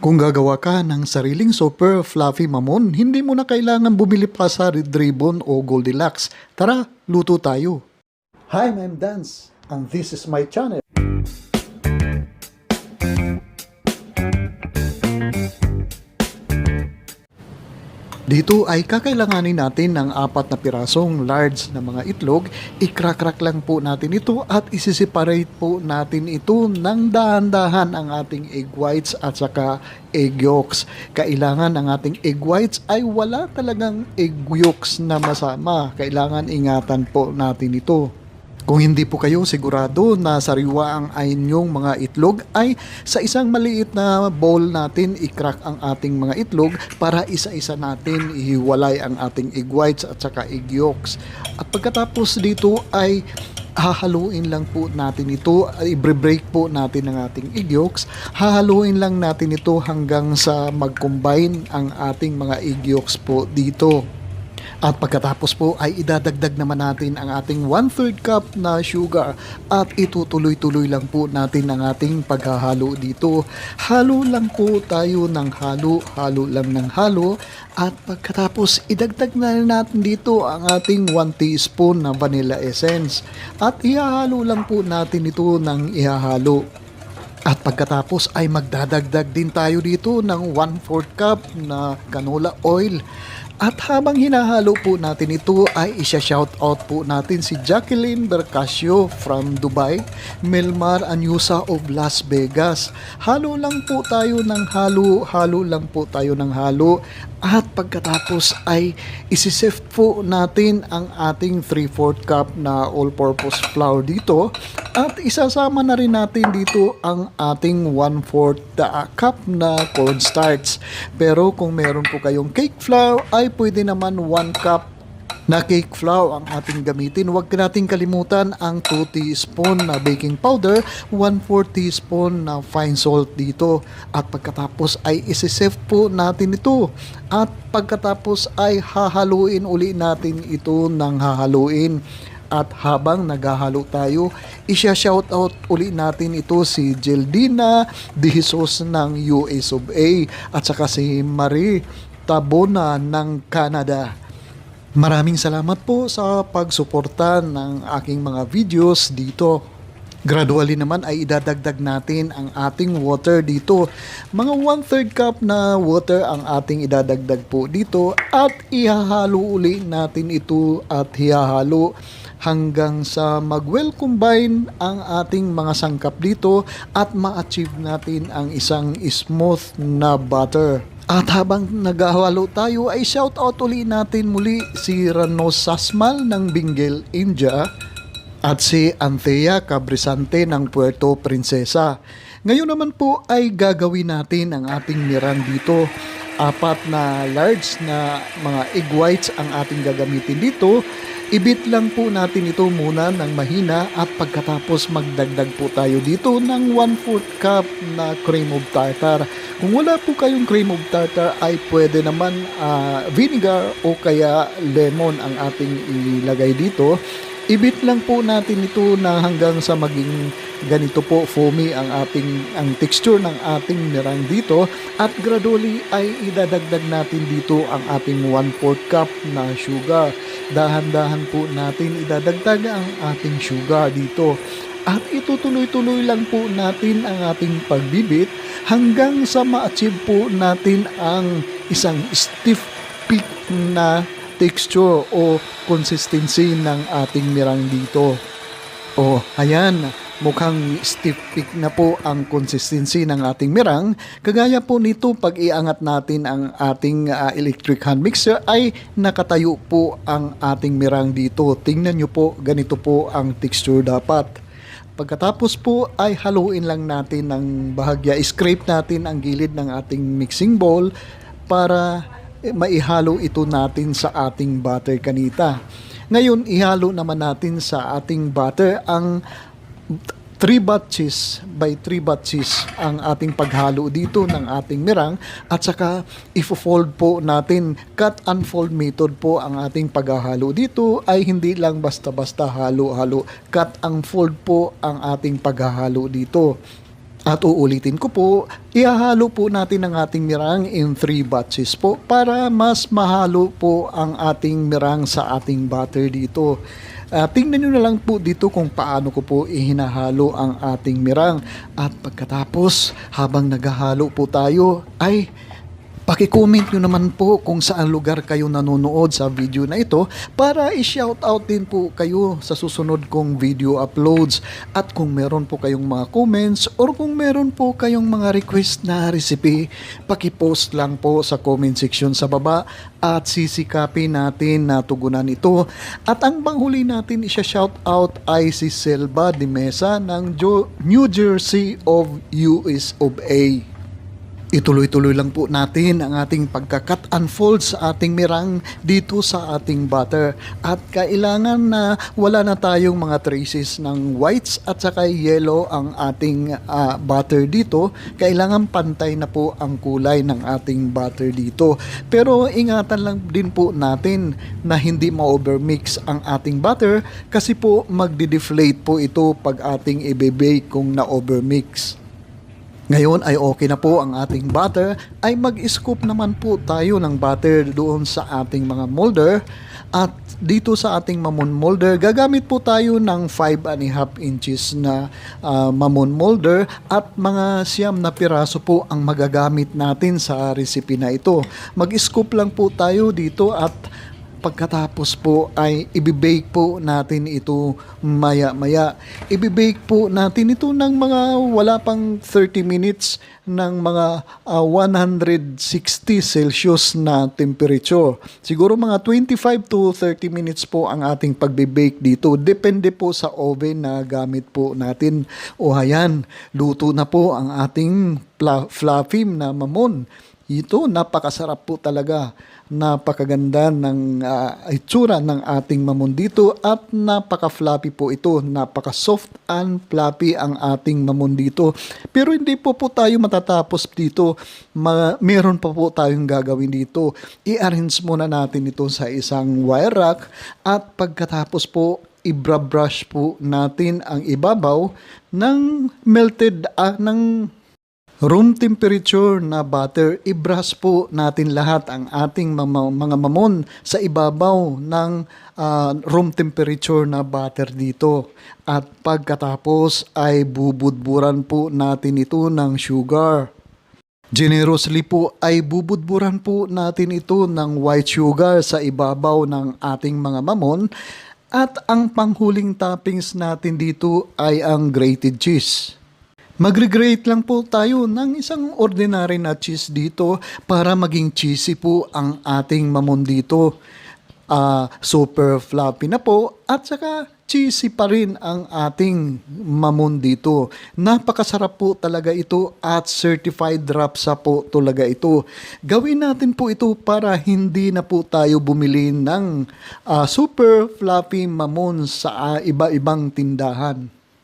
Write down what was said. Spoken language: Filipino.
Kung gagawa ka ng sariling super fluffy mamon, hindi mo na kailangan bumili pa sa Red Ribbon o Goldilocks. Tara, luto tayo! Hi, I'm Dance, and this is my channel. Dito ay kakailanganin natin ng 4 na pirasong large na mga itlog. I-crack-crack lang po natin ito at isi-separate po natin ito ng dahan-dahan ang ating egg whites at saka egg yolks. Kailangan ang ating egg whites ay wala talagang egg yolks na masama. Kailangan ingatan po natin ito. Kung hindi po kayo sigurado na sariwa ang inyong mga itlog, ay sa isang maliit na bowl natin i-crack ang ating mga itlog para isa-isa natin ihiwalay ang ating egg whites at saka egg yolks. At pagkatapos dito ay hahaluin lang po natin ito, i-break po natin ang ating egg yolks. Hahaluin lang natin ito hanggang sa mag-combine ang ating mga egg yolks po dito. At pagkatapos po ay idadagdag naman natin ang ating 1/3 cup na sugar at itutuloy-tuloy lang po natin ang ating paghahalo dito. Halo lang po tayo ng halo, halo lang ng halo, at pagkatapos idagdag na natin dito ang ating 1 teaspoon na vanilla essence at ihahalo lang po natin ito ng ihahalo. At pagkatapos ay magdadagdag din tayo dito ng 1/4 cup na canola oil. At habang hinahalo po natin ito ay isya-shoutout po natin si Jacqueline Bercasio from Dubai, Melmar Anyusa of Las Vegas. Halo lang po tayo ng halo, halo lang po tayo ng halo. At pagkatapos ay isi-sift po natin ang ating 3/4 cup na all-purpose flour dito. At isasama na rin natin dito ang ating 1/4 cup na cornstarch. Pero kung meron po kayong cake flour ay pwede naman 1 cup na cake flour ang ating gamitin. Huwag nating kalimutan ang 2 teaspoon na baking powder, 1/4 teaspoon na fine salt dito. At pagkatapos ay isi-sift po natin ito. At pagkatapos ay hahaluin uli natin ito ng hahaluin. At habang naghahalo tayo, isya-shoutout uli natin ito si Geldina De Jesus ng US of A at saka si Marie Tabona ng Canada. Maraming salamat po sa pagsuporta ng aking mga videos dito. Gradually naman ay idadagdag natin ang ating water dito. Mga 1/3 cup na water ang ating idadagdag po dito at ihahalo uli natin ito at ihahalo hanggang sa mag-well combine ang ating mga sangkap dito at ma-achieve natin ang isang smooth na butter. At habang naghahalo tayo ay shoutout uli natin muli si Rano Sasmal ng Benguel, India at si Anthea Cabrisante ng Puerto Princesa. Ngayon naman po ay gagawin natin ang ating miran dito. 4 na large na mga egg whites ang ating gagamitin dito. Ibit lang po natin ito muna ng mahina at pagkatapos magdagdag po tayo dito ng 1/4 cup na cream of tartar. Kung wala po kayong cream of tartar ay pwede naman vinegar o kaya lemon ang ating ilagay dito. Ibit lang po natin ito na hanggang sa maging ganito po foamy ang texture ng ating mirang dito at gradually ay idadagdag natin dito ang ating 1/4 cup na sugar. Dahan-dahan po natin idadagdag ang ating sugar dito. At itutuloy-tuloy lang po natin ang ating pagbibit hanggang sa ma-achieve po natin ang isang stiff peak na texture o consistency ng ating mirang dito. O, ayan, mukhang stiff peak na po ang consistency ng ating mirang. Kagaya po nito, pag iangat natin ang ating electric hand mixer ay nakatayo po ang ating mirang dito. Tingnan nyo po, ganito po ang texture dapat. Pagkatapos po ay haluin lang natin ng bahagya, scrape natin ang gilid ng ating mixing bowl para maihalo ito natin sa ating butter kanita. Ngayon, ihalo naman natin sa ating butter ang 3 batches by 3 batches ang ating paghalo dito ng ating mirang at saka ifo-fold po natin. Cut and fold method po ang ating paghahalo dito ay hindi lang basta-basta halo-halo. Cut and fold po ang ating paghahalo dito. At uulitin ko po, ihahalo po natin ang ating mirang in 3 batches po para mas mahalo po ang ating mirang sa ating batter dito. Tingnan nyo na lang po dito kung paano ko po ihinahalo ang ating mirang. At pagkatapos, habang naghahalo po tayo, ay paki-comment nyo naman po kung saan lugar kayo nanonood sa video na ito para i-shoutout din po kayo sa susunod kong video uploads. At kung meron po kayong mga comments or kung meron po kayong mga request na recipe, paki-post lang po sa comment section sa baba at sisikapin natin na tugunan ito. At ang panghuli natin i-shoutout ay si Selva de Mesa ng New Jersey of US of A. Ituloy-tuloy lang po natin ang ating pagka-cut and fold sa ating mirang dito sa ating butter. At kailangan na wala na tayong mga traces ng whites at saka yellow ang ating butter dito. Kailangan pantay na po ang kulay ng ating butter dito. Pero ingatan lang din po natin na hindi ma-overmix ang ating butter kasi po magdi-deflate po ito pag ating i-bake kung na-overmix. Ngayon ay okay na po ang ating butter, ay mag-scoop naman po tayo ng butter doon sa ating mga molder. At dito sa ating mamon molder, gagamit po tayo ng 5.5 inches na mamon molder at mga 9 na piraso po ang magagamit natin sa recipe na ito. Mag-scoop lang po tayo dito at pagkatapos po ay ibibake po natin ito maya-maya. Ibibake po natin ito ng mga wala pang 30 minutes ng mga 160 Celsius na temperature. Siguro mga 25 to 30 minutes po ang ating pagbe-bake dito. Depende po sa oven na gamit po natin. O ayan, luto na po ang ating fluffy na mamon. Ito, napakasarap po talaga. Napakaganda ng itsura ng ating mamon dito at napaka-fluffy po ito. Napaka-soft and fluffy ang ating mamon dito. Pero hindi po tayo matatapos dito. Meron pa po tayong gagawin dito. I-arrange muna natin ito sa isang wire rack at pagkatapos po, i-brush po natin ang ibabaw ng melted ng room temperature na butter. I-brush po natin lahat ang ating mga mamon sa ibabaw ng room temperature na butter dito. At pagkatapos ay bubudburan po natin ito ng sugar. Generously po ay bubudburan po natin ito ng white sugar sa ibabaw ng ating mga mamon. At ang panghuling toppings natin dito ay ang grated cheese. Magre-grate lang po tayo ng isang ordinary na cheese dito para maging cheesy po ang ating mamon dito. Super fluffy na po at saka cheesy pa rin ang ating mamon dito. Napakasarap po talaga ito at certified rapsa po talaga ito. Gawin natin po ito para hindi na po tayo bumili ng super fluffy mamon sa iba-ibang tindahan.